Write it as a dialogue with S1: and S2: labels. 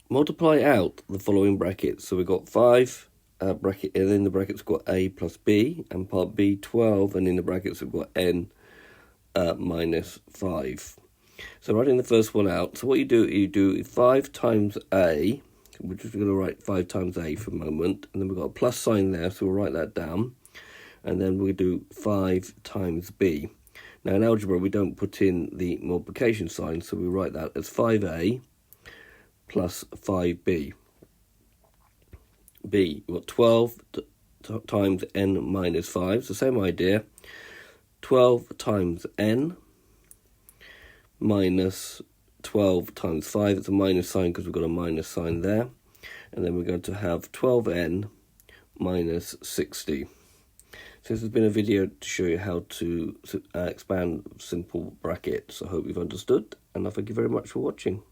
S1: multiply out the following brackets. So we've got 5 bracket, and in the brackets we've got a plus b, and part b 12, and in the brackets we've got n minus 5. So writing the first one out, so what you do 5 times a, we're just going to write 5 times a for a moment, and then we've got a plus sign there, so we'll write that down, and then we'll do 5 times b. Now in algebra we don't put in the multiplication sign, so we write that as 5a plus 5b. B, we've got 12 times n minus 5, it's the same idea. 12 times n minus 12 times 5, it's a minus sign because we've got a minus sign there. And then we're going to have 12n minus 60. So this has been a video to show you how to expand simple brackets. I hope you've understood, and I thank you very much for watching.